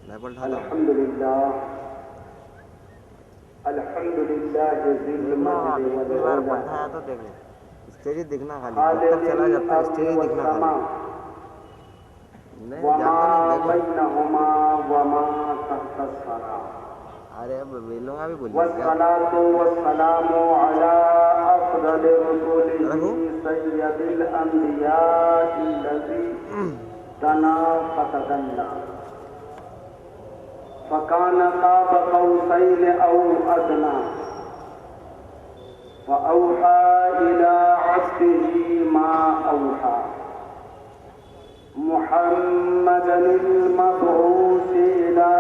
الحمدللہ الحمدللہ جزیل المجد والعلا خالق الارض والسماء وما بینہما وما تحت الثرى والصلاة والسلام على أفضل رسوله سيد الأنبياء الذي دنا فتدلى فكان قاب قوسين أو أدنى فأوحى إلى عبده ما أوحى محمدا المبعوث إلى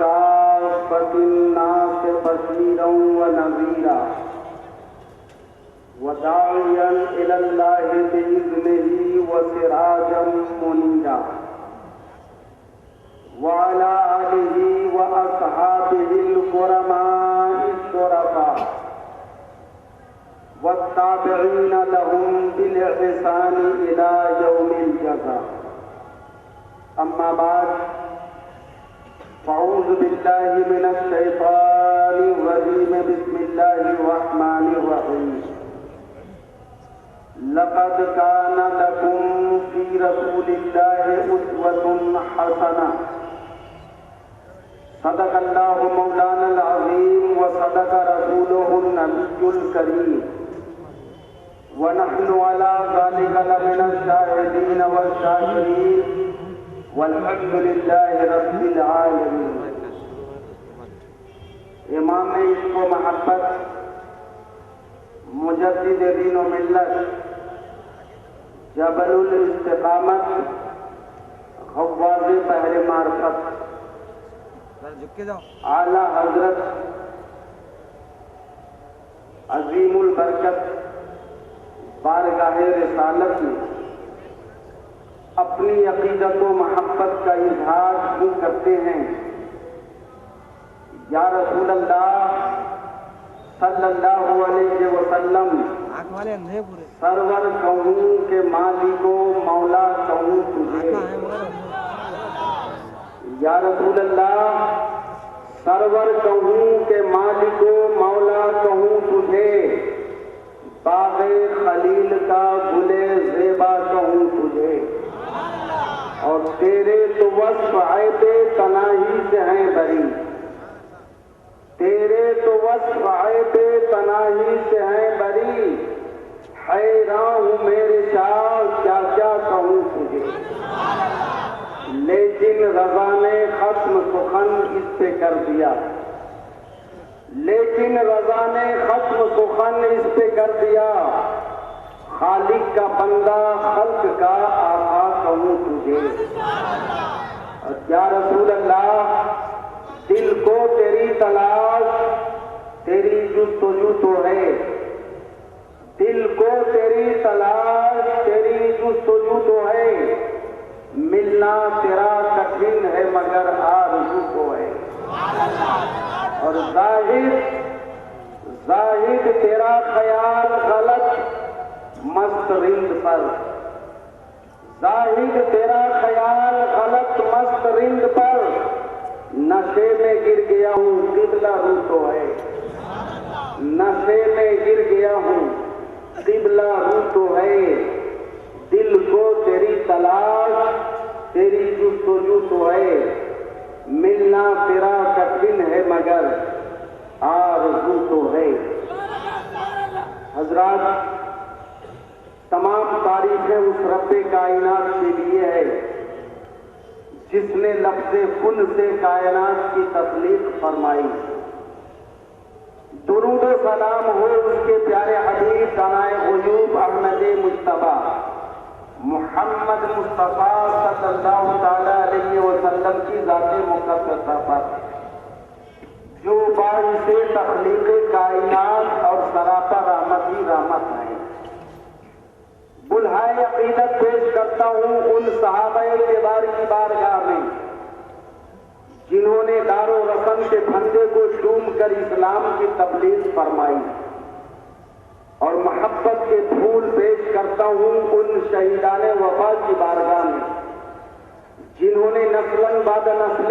كافة الناس بشيرا ونذيرا وداعيا إلى الله بإذنه وسراجا منيرا وعلى آله وأصحابه الكرماء الشرفاء والتابعين لهم بالإحسان إلى يوم الجزاء أما بعد فأعوذ بالله من الشيطان الرجيم بسم الله الرحمن الرحيم لقد كان لكم في رسول الله أسوة حسنة صدق الله مولانا العظيم وصدق رسوله النبي الكريم ونحن على ذلك لمن الشاهدين والشاكرين والحمد لله رب العالمين. امام عشق و محبت مجدد دین و ملت جبل الاستقامت غواز بحر معرفت اعلی حضرت عظیم البرکت بارگاہ رسالت میں اپنی عقیدت و محبت کا اظہار کیوں کرتے ہیں. یا رسول اللہ صلی اللہ علیہ وسلم سرور کہوں کہ مالک و مولا کہوں تجھے. یا رسول اللہ سرور کہوں کہ مالک و مولا کہوں تجھے. باغ خلیل کا گلے زیبا کہوں تجھے. اور تیرے تو وصف عیب تناہی سے ہیں بری. تیرے تو وصف عیب تناہی سے ہیں بری. حیران ہوں میرے شاہ کیا کیا کہوں تجھے. لیکن رضا نے ختم سخن اس پہ کر دیا. لیکن رضا نے ختم سخن اس پہ کر دیا. خالق کا بندہ خلق کا آقا کہوں تجھے. یا رسول اللہ دل کو تیری تلاش تیری جستجو تو ہے. دل کو تیری تلاش تیری جستجو تو ہے. ملنا تیرا کٹھن ہے مگر آرزو تو ہے. اور زاہد تیرا خیال غلط مست رند پر. زاہد تیرا خیال غلط مست رند پر. نشے میں گر گیا ہوں قبلہ رو تو ہے. نشے میں گر گیا ہوں قبلہ رو تو ہے. دل کو تیری تلاش تیری جستجو تو ہے. ملنا تیرا کٹھن ہے مگر آرزو تو ہے. حضرات تمام تعریفیں اس رب کائنات کے لیے ہے جس نے لفظ کن سے کائنات کی تخلیق فرمائی. درود و سلام ہو اس کے پیارے حبیب دانائے غیوب احمد مجتبیٰ محمد مصطفیٰ صلی اللہ تعالی علیہ وسلم کی ذات مقدسہ پر جو باعث تخلیق کائنات اور سراپا رحمت ہی رحمت ہے. بلہائے عقیدت پیش کرتا ہوں ان صحابہ کبار کی بارگاہ میں جنہوں نے دار و رسم کے پھندے کو چوم کر اسلام کی تبلیغ فرمائی. اور محبت کے پھول پیش کرتا ہوں ان شہیدان وفا کی بارگاہ میں جنہوں نے نسلاً بعد نسل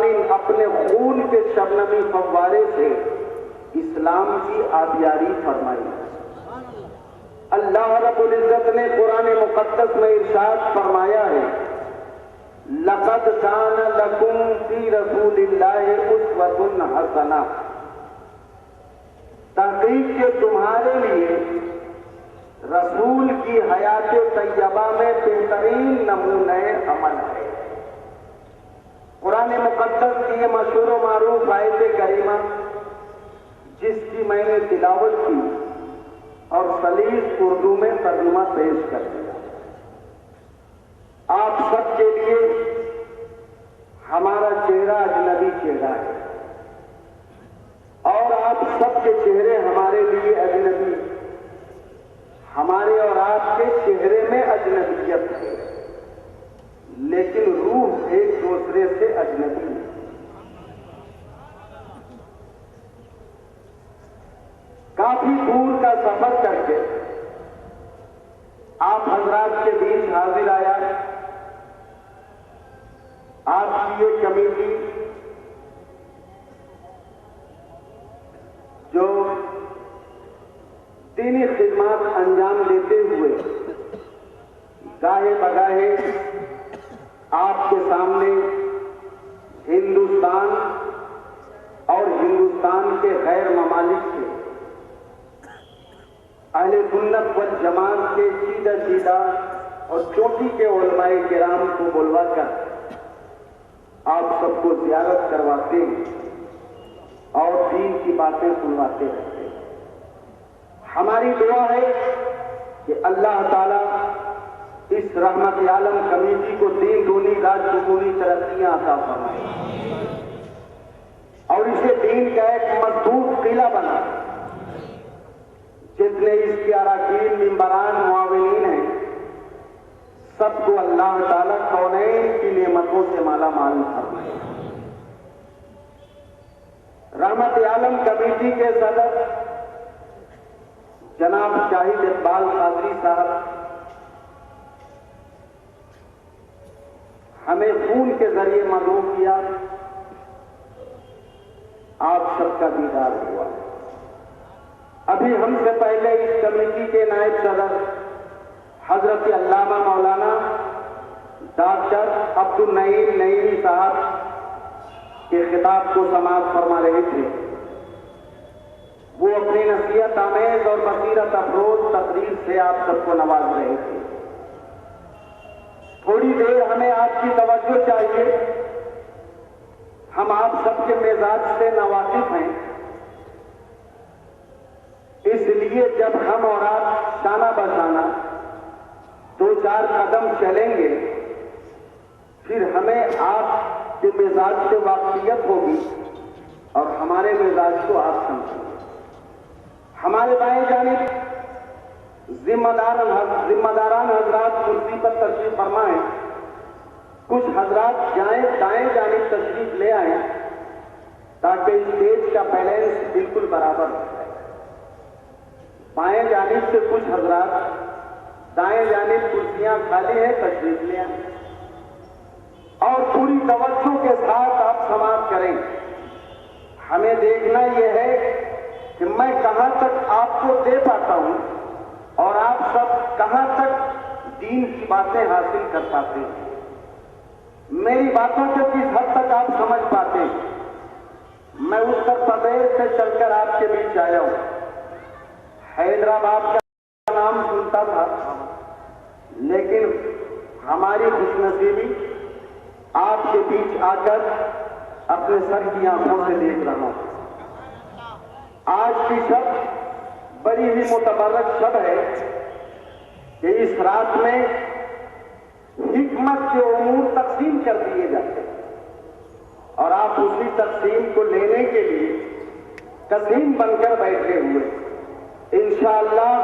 العالمین اپنے خون کے شبنمی فوارے سے اسلام کی آبیاری فرمائی۔ اللہ رب العزت نے قرآن مقدس میں ارشاد فرمایا ہے، لَقَدْ كَانَ لَكُمْ فِي رَسُولِ اللَّهِ أُسْوَةٌ حَسَنَةٌ، تحقیق کہ تمہارے لیے رسول کی حیات طیبہ میں بہترین نمونہ عمل ہے۔ قرآن مقدس کی یہ مشہور و معروف آیت کریمہ جس کی میں نے تلاوت کی اور سلیس اردو میں ترجمہ پیش کر دیا، آپ سب کے لیے ہمارا چہرہ اجنبی چہرہ ہے اور آپ سب کے چہرے ہمارے لیے اجنبی، ہمارے اور آپ کے چہرے میں اجنبیت ہے، لیکن روح ایک دوسرے سے اجنبی ہے۔ کافی دور کا سفر کر کے آپ حضرات کے بیچ حاضر آیا، آپ کی یہ کمیٹی جو دینی خدمات انجام دیتے ہوئے گاہے بگاہے آپ کے سامنے ہندوستان اور ہندوستان کے غیر ممالک سے اہل سنت والجماعت کے سیدھا سیدھا اور چوٹی کے علماء کرام کو بلوا کر آپ سب کو زیارت کرواتے ہیں اور دین کی باتیں سنواتے رہتے ہیں۔ ہماری دعا ہے کہ اللہ تعالیٰ اس رحمت عالم کمیٹی کو دین دونی رات دگنی ترقیاں عطا فرمائے اور اسے دین کا ایک مضبوط قلعہ بنا۔ جتنے اس کے اراکین ممبران معاونین ہیں سب کو اللہ تعالیٰ کونین کی نعمتوں سے مالا مال فرمائے۔ رحمت عالم کمیٹی کے صدر جناب شاہد اقبال قادری صاحب ہمیں خون کے ذریعے مدعو کیا، آپ سب کا دیدار ہوا۔ ابھی ہم سے پہلے اس کمیٹی کے نائب صدر حضرت علامہ مولانا ڈاکٹر عبد النعیم نعیمی صاحب کے خطاب کو سماعت فرما رہے تھے۔ وہ اپنی نصیحت آمیز اور بصیرت افروز تقریر سے آپ سب کو نواز رہے تھے۔ تھوڑی دیر ہمیں آپ کی توجہ چاہیے، ہم آپ سب کے مزاج سے ناواقف ہیں، اس لیے جب ہم اور آپ شانہ بشانہ دو چار قدم چلیں گے پھر ہمیں آپ کے مزاج سے واقفیت ہوگی اور ہمارے مزاج کو آپ سمجھیں گے۔ ہمارے بائیں جانب ذمہ داران حضرات کرسی پر تشریف فرمائیں، کچھ حضرات دائیں جانب تشریف لے آئیں تاکہ اسٹیج کا بیلنس بالکل برابر ہو جائے۔ بائیں جانب سے کچھ حضرات دائیں جانب کرسیاں خالی ہیں، تشریف لے آئیں اور پوری توجہ کے ساتھ آپ سماعت کریں۔ ہمیں دیکھنا یہ ہے کہ میں کہاں تک آپ کو دے پاتا ہوں اور آپ سب کہاں تک دین کی باتیں حاصل کر پاتے ہیں، میری باتوں کو کس حد تک آپ سمجھ پاتے ہیں۔ میں اتر پردیش سے چل کر آپ کے بیچ آیا ہوں، حیدرآباد کا نام سنتا تھا، لیکن ہماری خوش نصیبی آپ کے بیچ آ کر اپنے سر کی آنکھوں سے دیکھ رہا ہوں۔ آج کی شب بڑی ہی متبرک شب ہے کہ اس رات میں حکمت کے امور تقسیم کر دیے جاتے ہیں اور آپ اسی تقسیم کو لینے کے لیے قسیم بن کر بیٹھے ہوئے۔ انشاءاللہ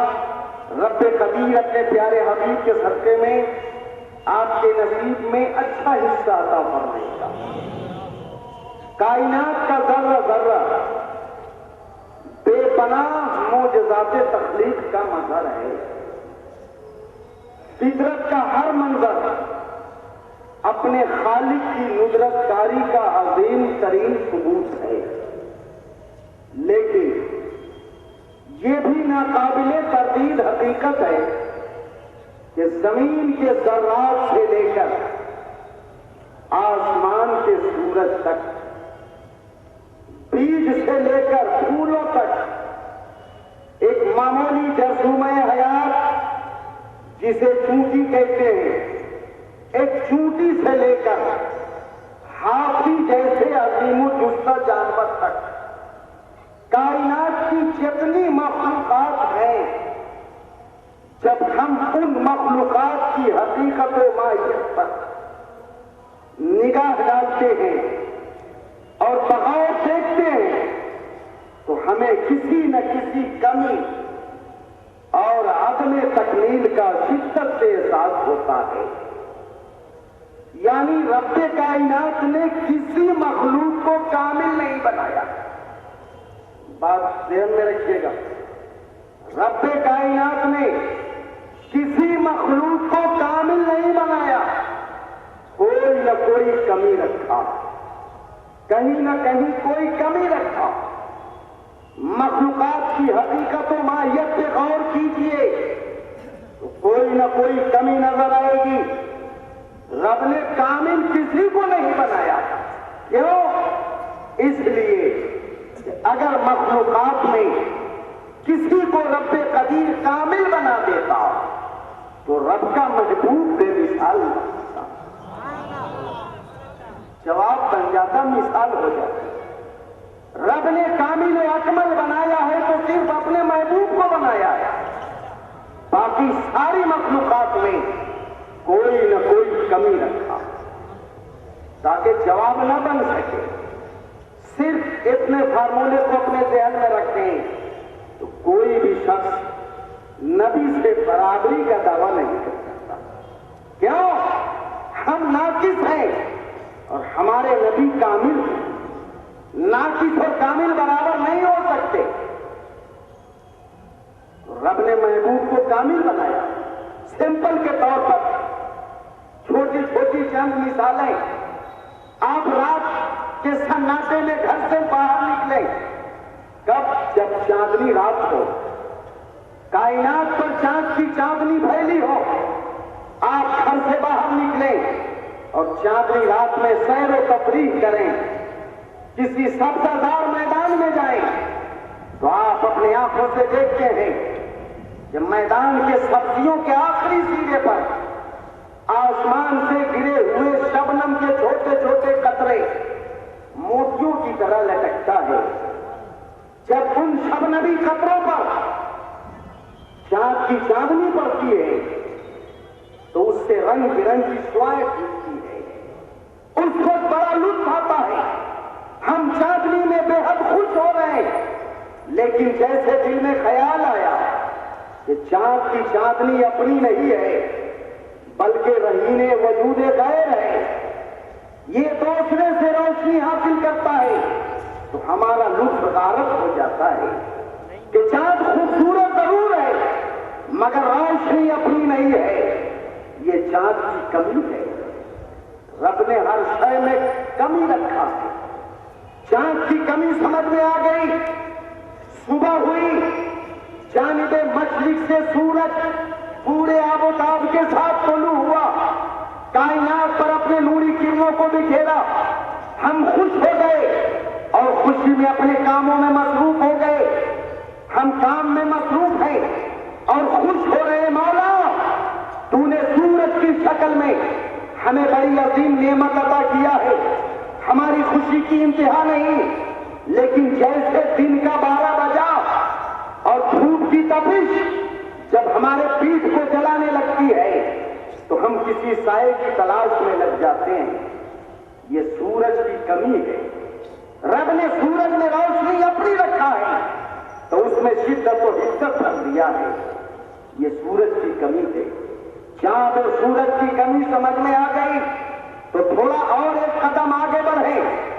رب قدیر اپنے پیارے حبیب کے صدقے میں آپ کے نصیب میں اچھا حصہ عطا فرمائے گا۔ کائنات کا ذرہ ذرہ بے پناہ معجزات تخلیق کا مظہر ہے۔ فطرت کا ہر منظر اپنے خالق کی ندرت کاری کا عظیم ترین ثبوت ہے، لیکن یہ بھی ناقابل تردید حقیقت ہے کہ زمین کے ذرات سے لے کر آسمان کے سورج تک، بیج سے لے کر پھولوں تک، ایک معمولی جرثومہ حیات جسے چونٹی کہتے ہیں، ایک چونٹی سے لے کر ہاتھی جیسے عظیم الجثہ جانور تک، کائنات کی جتنی مخلوقات ہیں، جب ہم ان مخلوقات کی حقیقت و ماہیت پر نگاہ ڈالتے ہیں اور بغور دیکھتے ہیں تو ہمیں کسی نہ کسی کمی اور عدم تکمیل کا شدت سے احساس ہوتا ہے۔ یعنی رب کائنات نے کسی مخلوق کو کامل نہیں بنایا۔ بات ذہن میں رکھیے گا، رب کائنات نے کسی مخلوق کو کامل نہیں بنایا، کوئی نہ کوئی کمی رکھا، کہیں نہ کہیں کوئی کمی رکھا۔ مخلوقات کی حقیقت و ماہیت پہ غور کیجئے تو کوئی نہ کوئی کمی نظر آئے گی۔ رب نے کامل کسی کو نہیں بنایا، کیوں؟ اس لیے کہ اگر مخلوقات میں کسی کو رب قدیر کامل بنا دیتا تو رب کا محبوب بے مثال بنتا، جواب بن جاتا، مثال ہو جاتا۔ رب نے کامل و اکمل بنایا ہے تو صرف اپنے محبوب کو بنایا ہے، باقی ساری مخلوقات میں کوئی نہ کوئی کمی رکھا تاکہ جواب نہ بن سکے۔ صرف اتنے فارمولے کو اپنے ذہن میں رکھیں تو کوئی بھی شخص نبی سے برابری کا دعویٰ نہیں کر سکتا۔ کیوں؟ ہم ناقص ہیں اور ہمارے نبی کامل ہیں۔ ناقص اور کامل برابر نہیں ہو سکتے۔ رب نے محبوب کو کامل بنایا۔ سمپل کے طور پر چھوٹی چھوٹی چند مثالیں، آپ رات کے سناٹے میں گھر سے باہر نکلے، کب؟ جب چاندنی رات ہو، کائنات پر چاند کی چاندنی پھیلی ہو، آپ گھر سے باہر نکلیں اور چاندنی رات میں سیر و تفریح کریں، کسی سبزہ میدان میں جائیں تو آپ اپنی آنکھوں سے دیکھتے ہیں کہ میدان کے سبزیوں کے آخری سیرے پر آسمان سے گرے ہوئے شبنم کے چھوٹے چھوٹے قطرے موتیوں کی طرح لٹکتا ہے۔ جب ان شبنمی قطروں پر چاند کی چاندنی پڑتی ہے تو اس سے رنگ برنگی شعاعیں پھوٹتی ہے، اس وقت بڑا لطف آتا ہے۔ ہم چاندنی میں بے حد خوش ہو رہے ہیں، لیکن جیسے دل میں خیال آیا کہ چاند کی چاندنی اپنی نہیں ہے بلکہ رہین وجود غیر ہے، یہ دوسرے سے روشنی حاصل کرتا ہے، تو ہمارا لطف غارت ہو جاتا ہے کہ چاند خوبصورت ضرور ہے مگر روشنی اپنی نہیں ہے، یہ چاند کی کمی ہے۔ رب نے ہر شے میں کمی رکھا ہے۔ چاند کی کمی سمجھ میں آ گئی، صبح ہوئی، جانب مشرق سے سورج پورے آب و تاب کے ساتھ طلوع ہوا، کائنات پر اپنے نوری کرنوں کو بکھیرا، ہم خوش ہو گئے اور خوشی میں اپنے کاموں میں مصروف ہو گئے۔ ہم کام میں مصروف ہیں اور خوش ہو رہے، مولا تو نے سورج کی شکل میں ہمیں بڑی عظیم نعمت عطا کیا ہے، ہماری خوشی کی انتہا نہیں، لیکن جیسے دن کا 12 بجا اور دھوپ کی تپش جب ہمارے پیٹھ کو جلانے لگتی ہے تو ہم کسی سائے کی تلاش میں لگ جاتے ہیں، یہ سورج کی کمی ہے۔ رب نے سورج میں روشنی اپنی رکھا ہے تو اس میں شدت و حدت بھر دیا ہے، یہ سورج کی کمی ہے۔ چاند اور سورج کی کمی سمجھ میں آ گئی تو تھوڑا اور ایک قدم آگے بڑھیں۔